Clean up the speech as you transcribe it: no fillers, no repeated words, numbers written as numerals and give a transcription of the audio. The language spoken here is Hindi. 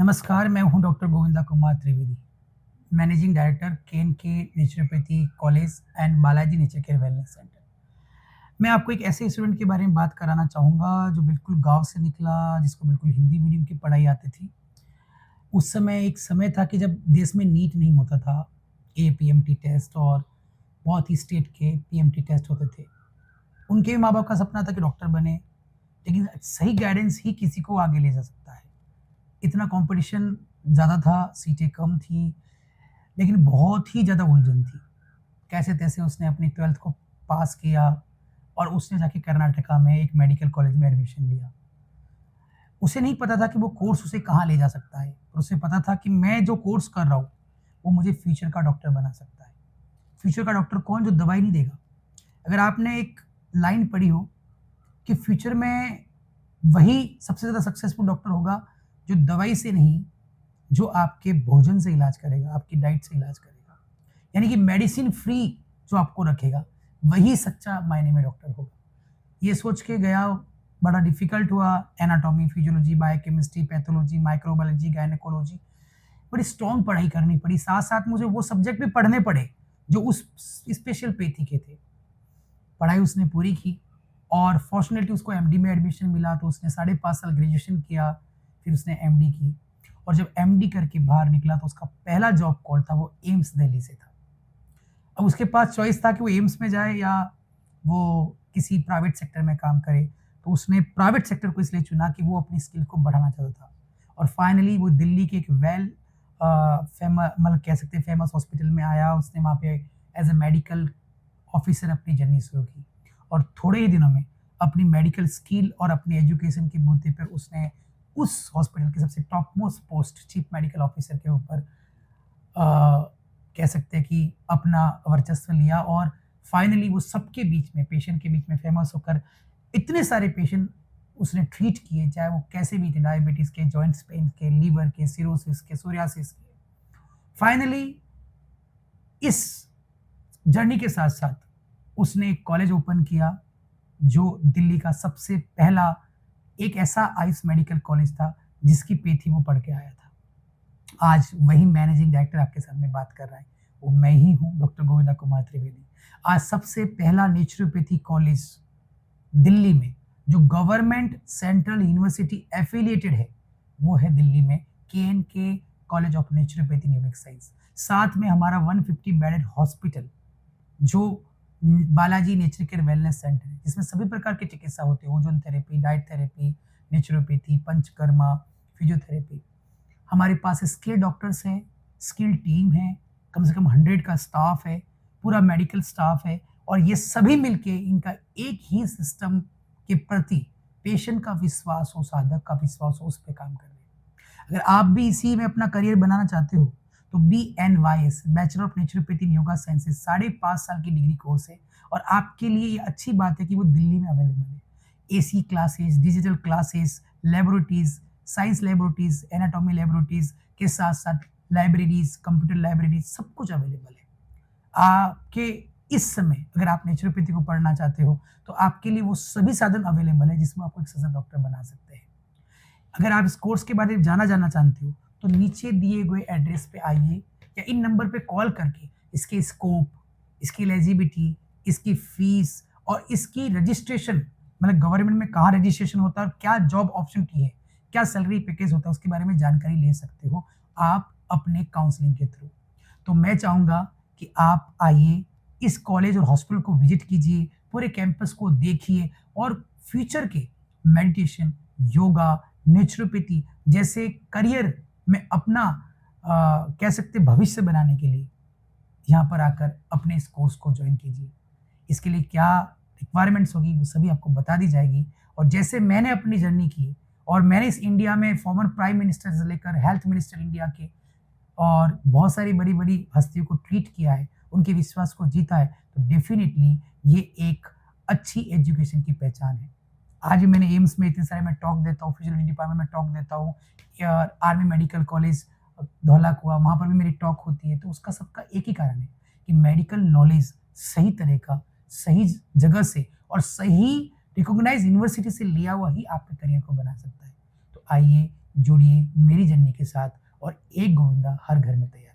नमस्कार, मैं हूँ doctor Govinda Kumar Trivedi, managing director K naturopathy college and Balaji nature care wellness centre. मैं आपको एक ऐसे स्टूडेंट के बारे में बात कराना चाहूँगा जो बिल्कुल गाँव से निकला, जिसको बिल्कुल हिंदी मीडियम की पढ़ाई आती थी। उस समय एक समय था कि जब देश में नीट नहीं होता था, एपीएमटी टेस्ट और बहुत ही स्टेट के पीएमटी टेस्ट होते थे। उनके भी माँ-बाप का सपना था कि डॉक्टर बने, लेकिन सही गाइडेंस ही किसी को आगे ले जा सकता है। इतना कॉम्पिटिशन ज़्यादा था, सीटें कम थी, लेकिन बहुत ही ज़्यादा उलझन थी। कैसे-तैसे उसने अपनी 12th को पास किया और उसने जाके कर्नाटका में एक मेडिकल कॉलेज में एडमिशन लिया। उसे नहीं पता था कि वो कोर्स उसे कहाँ ले जा सकता है, पर उसे पता था कि मैं जो कोर्स कर रहा हूँ, वो मुझे फ्यूचर का डॉक्टर बना सकता है। फ्यूचर का डॉक्टर कौन? जो दवाई नहीं देगा। अगर आपने एक लाइन पढ़ी हो कि फ्यूचर में वही सबसे ज़्यादा सक्सेसफुल डॉक्टर होगा, जो दवाई से नहीं, जो आपके भोजन से इलाज करेगा, आपकी डाइट से इलाज करेगा। यानी कि मेडिसिन फ्री जो आपको रखेगा, वही सच्चा मायने में डॉक्टर होगा। ये सोच के गया, बड़ा डिफ़िकल्ट हुआ, anatomy, physiology, biochemistry, pathology, microbiology, gynaecology, बड़ी स्ट्रॉन्ग पढ़ाई करनी पड़ी। साथ-साथ मुझे वो सब्जेक्ट भी पढ़ने पड़े, जो उस स्पेशल पैथी के थे। पढ़ाई उसने पूरी की और फॉर्च्यूनेटली उसको एमडी में एडमिशन मिला, तो उसने साढ़े 5 साल ग्रेजुएशन किया, फिर उसने एमडी की और जब एमडी करके बाहर निकला तो उसका पहला जॉब कॉल था, वो एम्स दिल्ली से था। अब उसके पास चॉइस था कि वो एम्स में जाए या वो किसी प्राइवेट सेक्टर में काम करे, तो उसने प्राइवेट सेक्टर को इसलिए चुना कि वो अपनी स्किल को बढ़ाना चाहता था और फाइनली वो दिल्ली के एक मतलब कह सकते हैं फेमस हॉस्पिटल में आया। उसने वहाँ पे एज़ अ मेडिकल ऑफिसर अपनी जर्नी शुरू की और थोड़े ही दिनों में अपनी मेडिकल स्किल और अपनी एजुकेशन के बूते पर उसने उस हॉस्पिटल की सबसे top most post chief medical officer के ऊपर कह सकते हैं कि अपना वर्चस्व लिया और फाइनली वो सबके बीच में, पेशेंट के बीच में फेमस होकर इतने सारे पेशेंट उसने ट्रीट किए, चाहे वो कैसे भी थे, डायबिटीज़ के, जॉइंट्स पेन के, लीवर के, सिरोसिस के, सोरियासिस के। फाइनली इस जर्नी के साथ-साथ उसने एक कॉलेज ओपन किया, जो दिल्ली का सबसे पहला एक ऐसा आयुष मेडिकल कॉलेज था, जिसकी पेथी वो पढ़ के आया था। आज वही मैनेजिंग डायरेक्टर आपके सामने बात कर रहा है, वो मैं ही हूँ, डॉक्टर गोविंदा कुमार त्रिवेदी। आज सबसे पहला नेचुरोपैथी कॉलेज दिल्ली में, जो गवर्नमेंट सेंट्रल यूनिवर्सिटी एफ़िलिएटेड है, वो है दिल्ली में KNK college of naturopathy and yogic science. साथ में हमारा 150 बेडेड हॉस्पिटल, जो Balaji nature care wellness centre है, जिसमें सभी प्रकार की चिकित्सा होती है, ozone therapy, diet therapy, naturopathy, Panchakarma, physiotherapy. हमारे पास स्किल्ड डॉक्टर्स हैं, स्किल्ड टीम है, कम से कम 100 का स्टाफ है, पूरा मेडिकल स्टाफ है और ये सभी मिलके इनका एक ही सिस्टम के प्रति पेशेंट का विश्वास हो, साधक का विश्वास हो, उस पे काम कर रहे हैं। अगर आप भी इसी में अपना करियर बनाना चाहते हो, तो BNYS bachelor of naturopathy in yoga sciences 5.5 साल की डिग्री कोर्स है और आपके लिए ये अच्छी बात है कि वो दिल्ली में अवेलेबल है। AC classes, digital classes, laboratories, science laboratories, anatomy laboratories के साथ-साथ लाइब्रेरीज़, कंप्यूटर लाइब्रेरीज़ सब कुछ अवेलेबल है। आपके इस समय अगर आप नेचुरोपैथी को पढ़ना चाहते हो, तो आपके लिए वो सभी साधन अवेलेबल है जिसमें आपको एक सशक्त डॉक्टर बना सकते हैं। अगर आप इस कोर्स के बारे में जानना चाहते हो, तो नीचे दिए गए एड्रेस पे आइए या इन नंबर पे कॉल करके इसके स्कोप, इसकी एलिजिबिलिटी, इसकी फीस और इसकी रजिस्ट्रेशन, मतलब गवर्नमेंट में कहाँ रजिस्ट्रेशन होता है और क्या जॉब ऑप्शन की है, क्या सैलरी पैकेज होता है, उसके बारे में जानकारी ले सकते हो आप अपने काउंसलिंग के थ्रू। तो मैं चाहूँगा कि आप आइए, इस कॉलेज और हॉस्पिटल को विज़िट कीजिए, पूरे कैंपस को देखिए और फ्यूचर के मेडिटेशन, योगा, नेचुरोपैथी जैसे करियर में अपना कह सकते हैं भविष्य बनाने के लिए यहाँ पर आकर अपने इस कोर्स को जॉइन कीजिए। इसके लिए क्या रिक्वायरमेंट्स होगी वो सभी आपको बता दी जाएगी और जैसे मैंने अपनी जर्नी की और मैंने इस इंडिया में फॉर्मर प्राइम मिनिस्टर से लेकर हेल्थ मिनिस्टर इंडिया के और बहुत सारी बड़ी-बड़ी हस्तियों को ट्रीट किया है, उनके विश्वास को जीता है, तो डेफ़िनिटली ये एक अच्छी एजुकेशन की पहचान है। आज भी मैंने एम्स में इतने सारे मैं टॉक देता हूँ, फिजियोलॉजी डिपार्टमेंट में टॉक देता हूँ या आर्मी मेडिकल कॉलेज धौला कुआँ, वहाँ पर भी मेरी टॉक होती है, तो उसका सबका एक ही कारण है कि मेडिकल नॉलेज सही तरह का, सही जगह से और सही रिकॉग्नाइज़ यूनिवर्सिटी से लिया हुआ ही आपके करियर को बना सकता है। तो आइए, जुड़िए मेरी जर्नी के साथ और एक गोविंदा हर घर में तैयार।